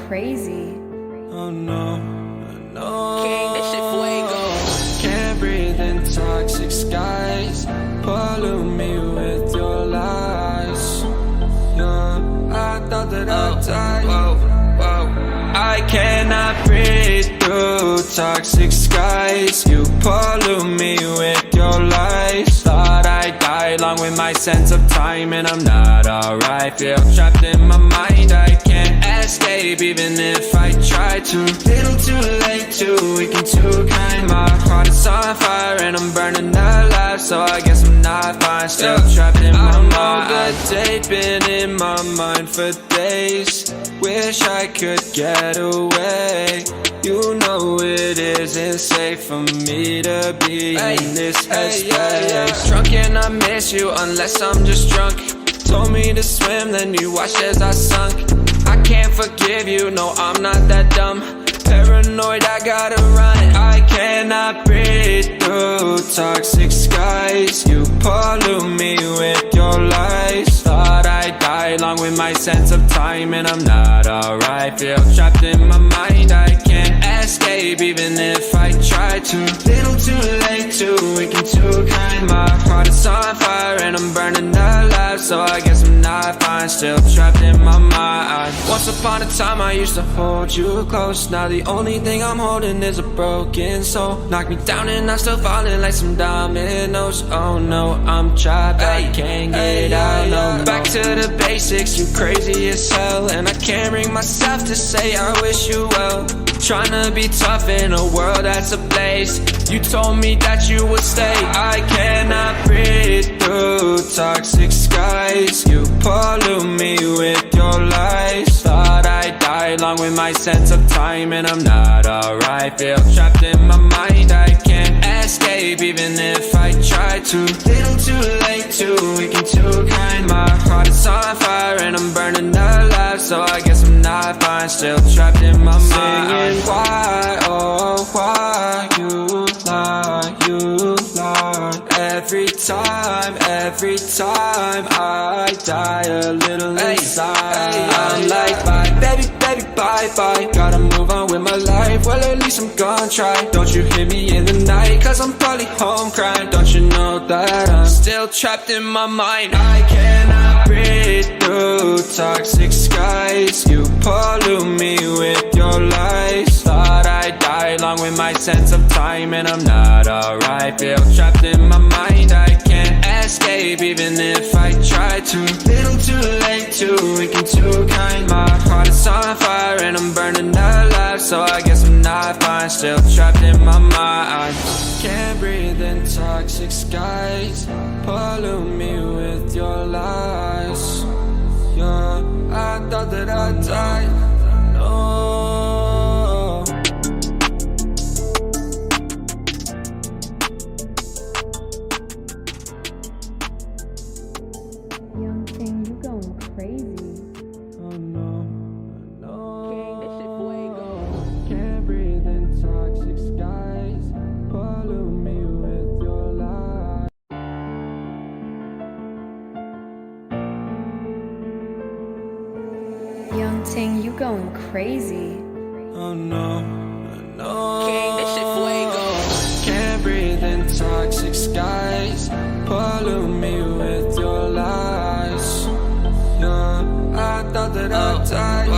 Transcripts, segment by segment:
crazy. Oh no, no. King, this shit fuego. Can't breathe in toxic skies. Pollute me with your lies. Yeah, I thought that I'd die. I cannot breathe through toxic skies. You pollute me with your lies. Thought I'd die along with my sense of time, and I'm not alright. Feel trapped in my mind, I can't escape even if I try to. Little too late, too weak and too kind. My heart is on fire and I'm burning alive, so I guess I'm not fine. Still trapped in my mind. That date been in my mind for days. Wish I could get away. You know it isn't safe for me to be in this headspace. Drunk and I miss you unless I'm just drunk. Told me to swim, then you watched as I sunk. I can't forgive you, no I'm not that dumb. Paranoid, I gotta run. I cannot breathe through toxic skies. You pollute me with your lies. Thought I'd die along with my sense of time, and I'm not alright. Feel trapped in my mind, I can't escape even if I try to. Little too late, too weak and too kind. My heart is on fire and I'm burning alive, so I guess I'm not fine. Still trapped in my mind. Once upon a time I used to hold you close. Now the only thing I'm holding is a broken soul. Knock me down and I'm still falling like some dominoes. Oh no, I'm trapped, I can't get out no more. Back to the basics, you crazy as hell, and I can't bring myself to say I wish you well. Tryna be tough in a world that's ablaze. You told me that you would stay. I cannot breathe through toxic skies. You pollute me with your lies. Thought I'd die along with my sense of time, and I'm not alright. Feel trapped in my mind, I can't escape even if I try to. Little too late, too weak and too kind. My heart is on fire and I'm burning alive, so I guess I'm not fine. Still trapped in my mind. Singing why, oh why you lie, you lie. Every time I die a little inside. I'm like bye, baby, baby, bye, bye. Gotta move on with my life, well at least I'm gonna try. Don't you hear me in the night, cause I'm probably home crying. Don't you know that I'm still trapped in my mind. I cannot breathe through toxic skies. You pollute me with your lies. Thought I'd die along with my sense of time, and I'm not alright. Feel trapped in my mind, I can't escape even if I try to. Little too late, too weak and too kind. My heart is on fire and I'm burning alive, so I guess I'm not fine. Still trapped in my mind. Can't breathe in toxic skies. Pollute me with your lies. Yeah, I thought that I'd die. No. Young thing, you going crazy. Oh no, no. King, this shit fuego. Can't breathe in toxic skies. Pollute me with your lies. Young thing, you going crazy. Oh no, no. King, this shit fuego. Can't breathe in toxic skies. Pollute me with your lies. Yeah, I thought that I'd die.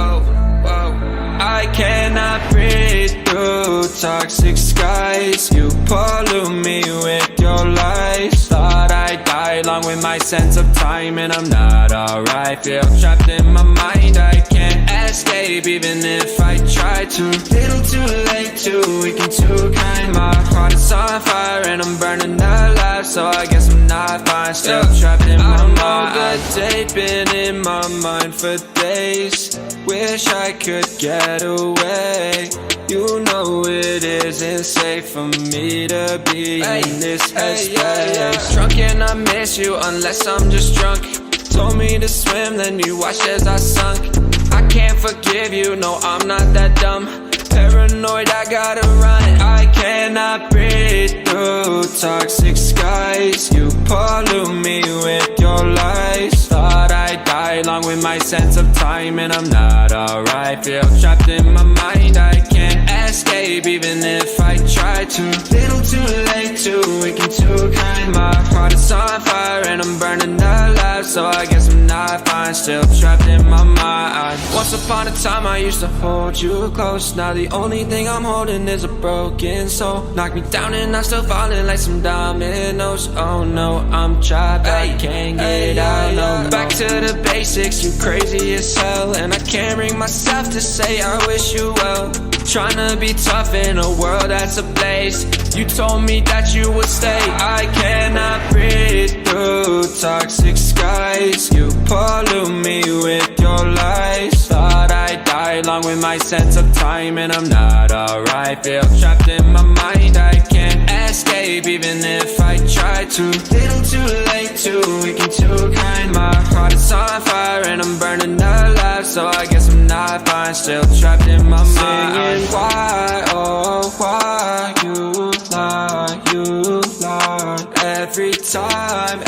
I cannot breathe through toxic skies. You pollute me with your lies. Thought I'd die along with my sense of time, and I'm not alright. Feel trapped in my mind, I can't escape even if I try to. Little too late, too weak and too kind. My heart is on fire and I'm burning alive, so I guess I'm not fine. Still trapped in my mind. That date been in my mind for days. Wish I could get away. You know it isn't safe for me to be in this headspace. Drunk and I miss you unless I'm just drunk. Told me to swim, then you watched as I sunk. I can't forgive you, no I'm not that dumb. Paranoid, I gotta run. I cannot breathe through toxic skies. You pollute me with your lies. Thought I'd die along with my my sense of time and I'm not alright. Feel trapped in my mind, I can't escape even if I try to. Little too late, too weak and too kind. My heart is on fire and I'm burning alive, so I guess I'm not fine. Still trapped in my mind. Once upon a time I used to hold you close. Now the only thing I'm holding is a broken soul. Knock me down and I'm still falling like some dominoes. Oh no, I'm trapped, I can't get out, no. Back to the basics, you crazy as hell, and I can't bring myself to say I wish you well. Tryna be tough in a world that's ablaze. You told me that you would stay. I cannot breathe through toxic skies. You pollute me with your lies. Thought I'd die along with my sense of time and I'm not alright. Feel trapped in my mind, I can't escape even if I try to. Little too late, too weak and too kind. My heart is on fire and I'm burning alive, so I guess I'm not fine. Still trapped in my mind. Why, oh why you lie, you lie. Every time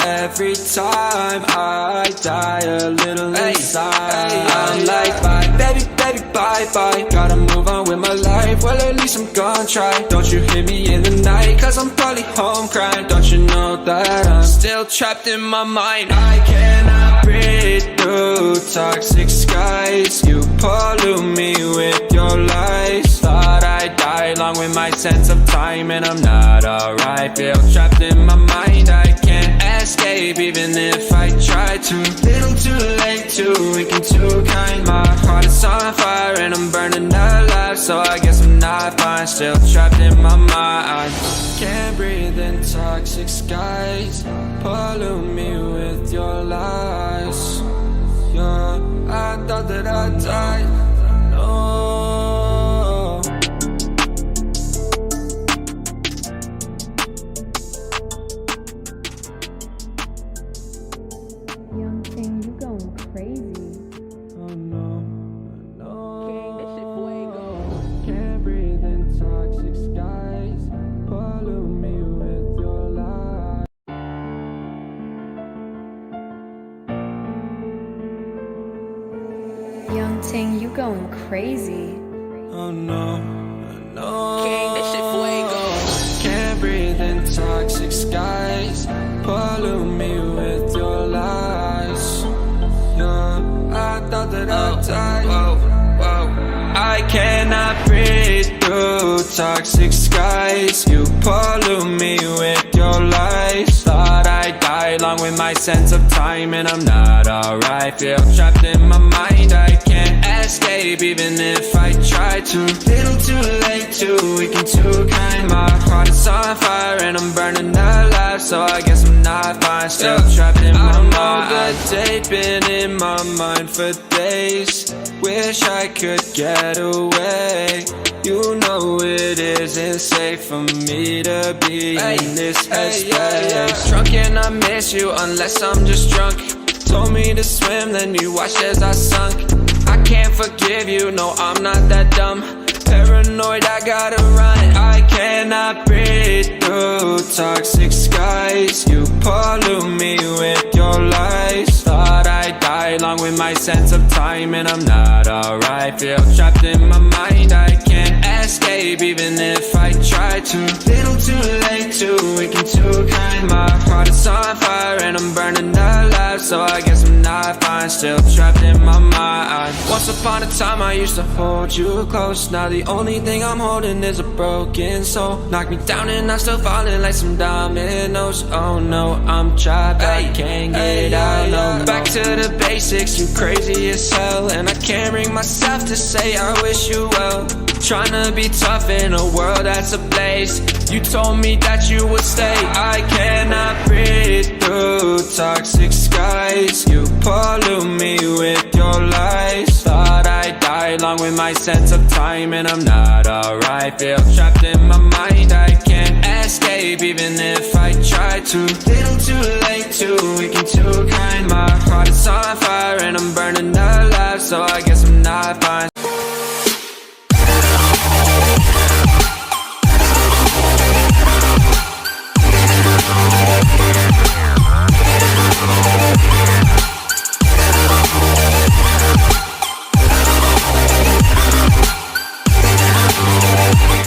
I die a little inside. I'm like bye, baby, baby, bye, bye. Gotta move on with my life, well at least I'm gonna try. Don't you hear me in the night, cause I'm probably home crying. Don't you know that I'm still trapped in my mind. I cannot breathe through toxic skies. You pollute me with your lies. Thought I'd die along with my sense of time and I'm not alright. Feel trapped in my mind, I can't escape even if I try to. Little too late, too weak and too kind. My heart is on fire and I'm burning alive, so I guess I'm not fine. Still trapped in my mind. Can't breathe in toxic skies. Pollute me with your lies. Yeah, I thought that I'd die. No. Young thing, you going crazy. Oh no, no. King, this shit fuego. Can't breathe in toxic skies. Pollute me with your lies. Young thing, you going crazy. Oh no, no. King, this shit fuego. Can't breathe in toxic skies. Pollute me with your lies. Yeah, I thought that I'd die. I cannot breathe through toxic skies. You pollute me with your lies. Thought I'd die along with my sense of time and I'm not alright. Feel trapped in my mind, I can't escape even if I try to. Little too late, too weak and too kind. My heart is on fire and I'm burning alive, so I guess I'm not fine. Still trapped in my mind. The day been in my mind for days. Wish I could get away. You know it isn't safe for me to be in this headspace. Drunk and I miss you unless I'm just drunk. Told me to swim, then you watched as I sunk. I can't forgive you, no I'm not that dumb. Paranoid, I gotta run. I cannot breathe through toxic skies. You pollute me with your lies. Thought I'd die along with my sense of time and I'm not alright. Feel trapped in my mind, I can't escape even if I try to. Little too late, too weak and too kind. My heart is on fire and I'm burning alive, so I guess I'm not fine. Still trapped in my mind. Once upon a time I used to hold you close. Now the only thing I'm holding is a broken soul. Knock me down and I'm still falling like some dominoes. Oh no, I'm trapped, I can't get out, no. Back to the basics, you crazy as hell, and I can't bring myself to say I wish you well. Tryna be tough in a world that's ablaze. You told me that you would stay. I cannot breathe through toxic skies. You pollute me with your lies. Thought I'd die along with my sense of time and I'm not alright. Feel trapped in my mind, I can't escape even if I try to. Little too late, too weak and too kind. My heart is on fire and I'm burning alive, so I guess I'm not fine.